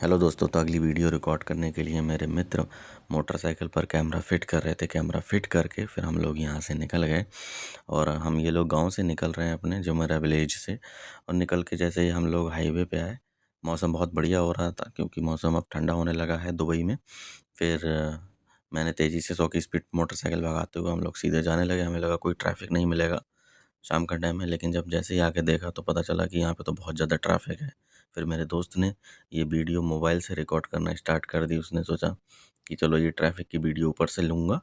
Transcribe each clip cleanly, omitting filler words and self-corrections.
Hello दोस्तों, तो अगली वीडियो रिकॉर्ड करने के लिए मेरे मित्र मोटरसाइकिल पर कैमरा फिट कर रहे थे। कैमरा फिट करके फिर हम लोग यहाँ से निकल गए और हम ये लोग गांव से निकल रहे हैं अपने जो मेरा विलेज से। और निकल के जैसे ही हम लोग हाईवे पे आए, मौसम बहुत बढ़िया हो रहा था क्योंकि मौसम अब ठंडा होने लगा है दुबई में। फिर मैंने तेज़ी से 100 की स्पीड मोटरसाइकिल भगाते हुए हम लोग सीधे जाने लगे। हमें लगा कोई ट्रैफिक नहीं मिलेगा शाम का टाइम है, लेकिन जब जैसे ही आके देखा तो पता चला कि यहाँ पे तो बहुत ज़्यादा ट्रैफिक है। फिर मेरे दोस्त ने ये वीडियो मोबाइल से रिकॉर्ड करना स्टार्ट कर दी। उसने सोचा कि चलो ये ट्रैफिक की वीडियो ऊपर से लूँगा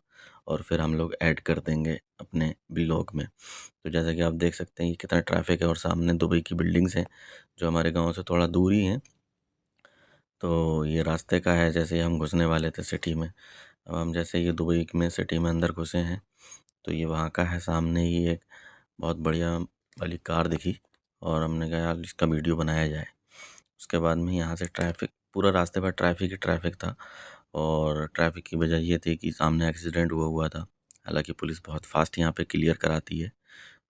और फिर हम लोग ऐड कर देंगे अपने व्लॉग में। तो जैसा कि आप देख सकते हैं कि कितना ट्रैफिक है और सामने दुबई की बिल्डिंग्स हैं जो हमारे गाँव से थोड़ा दूर ही हैं। तो ये रास्ते का है, जैसे ही हम घुसने वाले थे सिटी में। अब हम जैसे ये दुबई में सिटी में अंदर घुसे हैं तो ये वहाँ का है। सामने ही एक बहुत बढ़िया वाली कार दिखी और हमने कहा यार इसका वीडियो बनाया जाए। उसके बाद में यहाँ से ट्रैफिक, पूरा रास्ते भर ट्रैफिक ही ट्रैफिक था। और ट्रैफिक की वजह ये थी कि सामने एक्सीडेंट हुआ था। हालांकि पुलिस बहुत फास्ट यहाँ पे क्लियर कराती है,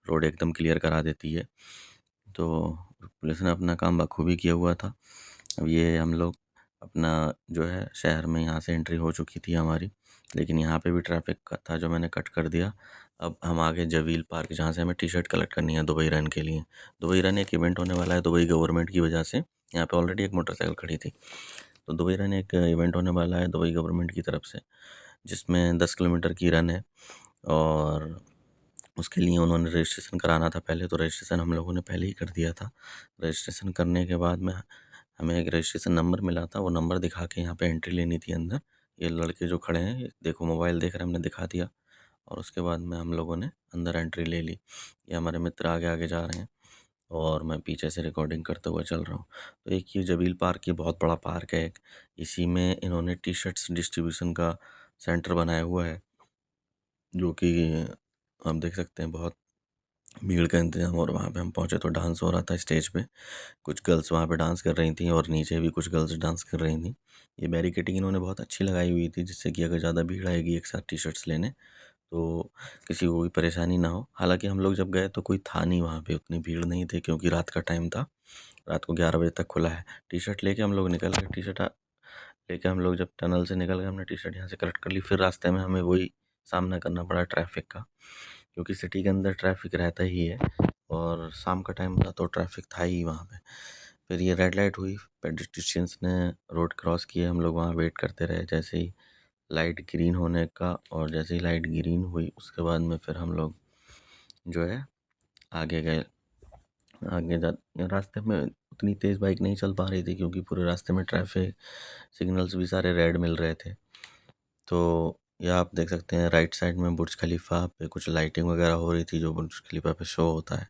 रोड एकदम क्लियर करा देती है। तो पुलिस ने अपना काम बखूबी किया हुआ था। अब ये हम लोग अपना जो है शहर में यहाँ से एंट्री हो चुकी थी हमारी, लेकिन यहाँ पे भी ट्रैफिक का था जो मैंने कट कर दिया। अब हम आगे जवील पार्क, जहाँ से हमें टी शर्ट कलेक्ट करनी है दुबई रन के लिए। दुबई रन एक इवेंट होने वाला है दुबई गवर्नमेंट की वजह से। यहाँ पे ऑलरेडी एक मोटरसाइकिल खड़ी थी। तो दुबई रन एक इवेंट होने वाला है दुबई गवर्नमेंट की तरफ से, जिसमें 10 किलोमीटर की रन है। और उसके लिए उन्होंने रजिस्ट्रेशन कराना था पहले, तो रजिस्ट्रेशन हम लोगों ने पहले ही कर दिया था। रजिस्ट्रेशन करने के बाद में हमें एक रजिस्ट्रेशन नंबर मिला था, वो नंबर दिखा के यहाँ पे एंट्री लेनी थी अंदर। ये लड़के जो खड़े हैं, ये देखो मोबाइल देख रहे हैं, हमने दिखा दिया और उसके बाद में हम लोगों ने अंदर एंट्री ले ली। ये हमारे मित्र आगे आगे जा रहे हैं और मैं पीछे से रिकॉर्डिंग करते हुए चल रहा हूँ। तो एक ये जबील पार्क, ये बहुत बड़ा पार्क है एक। इसी में इन्होंने टी शर्ट्स डिस्ट्रीब्यूशन का सेंटर बनाया हुआ है, जो कि आप देख सकते हैं बहुत भीड़ का इंतजाम। और वहाँ पे हम पहुँचे तो डांस हो रहा था स्टेज पे। कुछ गर्ल्स वहाँ पे डांस कर रही थी और नीचे भी कुछ गर्ल्स डांस कर रही थी। ये बैरिकेडिंग इन्होंने बहुत अच्छी लगाई हुई थी, जिससे कि अगर ज़्यादा भीड़ आएगी एक साथ टी शर्ट्स लेने तो किसी को कोई परेशानी ना हो। हालांकि हम लोग जब गए तो कोई था नहीं वहाँ पे, उतनी भीड़ नहीं थी क्योंकि रात का टाइम था। रात को 11 बजे तक खुला है। टी शर्ट लेके हम लोग निकल गए। टी शर्ट लेके हम लोग जब टनल से निकल गए, हमने टी शर्ट यहाँ से कलेक्ट कर ली। फिर रास्ते में हमें वही सामना करना पड़ा ट्रैफिक का, क्योंकि सिटी के अंदर ट्रैफिक रहता ही है और शाम का टाइम था तो ट्रैफिक था ही वहाँ पे। फिर ये रेड लाइट हुई, पेडिस्ट्रियंस ने रोड क्रॉस किए, हम लोग वहाँ वेट करते रहे जैसे ही लाइट ग्रीन होने का। और जैसे ही लाइट ग्रीन हुई उसके बाद में फिर हम लोग जो है आगे गए। आगे जा रास्ते में उतनी तेज़ बाइक नहीं चल पा रही थी क्योंकि पूरे रास्ते में ट्रैफिक सिग्नल्स भी सारे रेड मिल रहे थे। तो यह आप देख सकते हैं राइट साइड में बुर्ज खलीफा पे कुछ लाइटिंग वगैरह हो रही थी जो बुर्ज खलीफा पे शो होता है।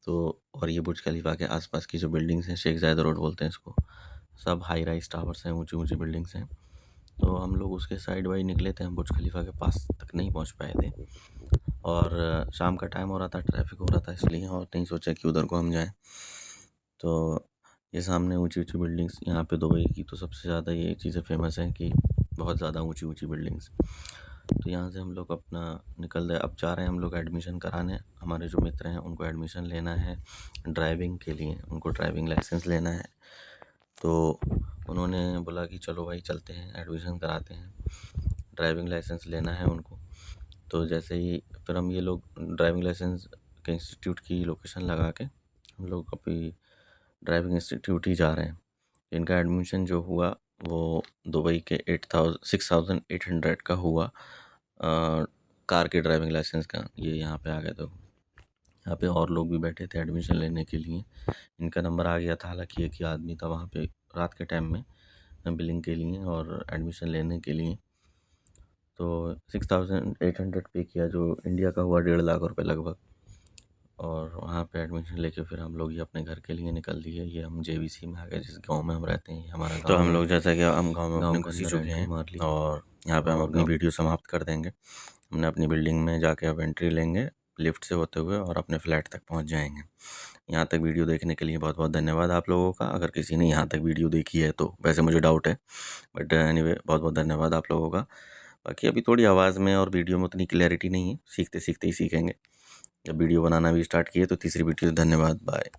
तो और ये बुर्ज खलीफा के आसपास की जो बिल्डिंग्स हैं, शेख जायद रोड बोलते हैं इसको, सब हाई राइज टावर्स हैं, ऊंची ऊंची बिल्डिंग्स हैं। तो हम लोग उसके साइड वाइड निकले थे, हम बुर्ज खलीफा के पास तक नहीं पहुंच पाए थे। और शाम का टाइम हो रहा था, ट्रैफिक हो रहा था, इसलिए और नहीं सोचा कि उधर को हम जाएं। तो ये सामने ऊंची ऊंची बिल्डिंग्स, यहाँ पे दुबई की तो सबसे ज़्यादा ये चीज़ें फेमस हैं कि बहुत ज़्यादा ऊंची ऊंची बिल्डिंग्स। तो यहाँ से हम लोग अपना निकल रहे, अब जा रहे हैं हम लोग एडमिशन कराने। हमारे जो मित्र हैं उनको एडमिशन लेना है ड्राइविंग के लिए, उनको ड्राइविंग लाइसेंस लेना है। तो उन्होंने बोला कि चलो भाई चलते हैं एडमिशन कराते हैं, ड्राइविंग लाइसेंस लेना है उनको। तो जैसे ही फिर हम ये लोग ड्राइविंग लाइसेंस के इंस्टीट्यूट की लोकेशन लगा के हम लोग अभी ड्राइविंग इंस्टीट्यूट ही जा रहे हैं। इनका एडमिशन जो हुआ वो दुबई के 6800 का हुआ, कार के ड्राइविंग लाइसेंस का। ये यहाँ पे आ गए तो यहाँ पे और लोग भी बैठे थे एडमिशन लेने के लिए। इनका नंबर आ गया था, हालांकि एक ही आदमी था वहाँ पे रात के टाइम में बिलिंग के लिए और एडमिशन लेने के लिए। तो 6800 पे किया, जो इंडिया का हुआ 1.5 लाख रुपए लगभग। और वहाँ पे एडमिशन लेके फिर हम लोग ये अपने घर के लिए निकल दिए। ये हम जेवीसी में आ गए, जिस गांव में हम रहते हैं, ये हमारा गांव। तो हम लोग जैसा कि हम गांव में अपने घुस ही चुके हैं और यहाँ पे हम अपनी वीडियो समाप्त कर देंगे। हमने अपनी बिल्डिंग में जाके अब एंट्री लेंगे लिफ्ट से होते हुए और अपने फ्लैट तक पहुँच जाएंगे। यहाँ तक वीडियो देखने के लिए बहुत बहुत धन्यवाद आप लोगों का। अगर किसी ने यहाँ तक वीडियो देखी है तो, वैसे मुझे डाउट है, बट एनीवे बहुत बहुत धन्यवाद आप लोगों का। बाकी अभी थोड़ी आवाज़ में और वीडियो में उतनी क्लैरिटी नहीं है, सीखते सीखते ही सीखेंगे। जब वीडियो बनाना भी स्टार्ट किए तो तीसरी वीडियो। धन्यवाद, बाय।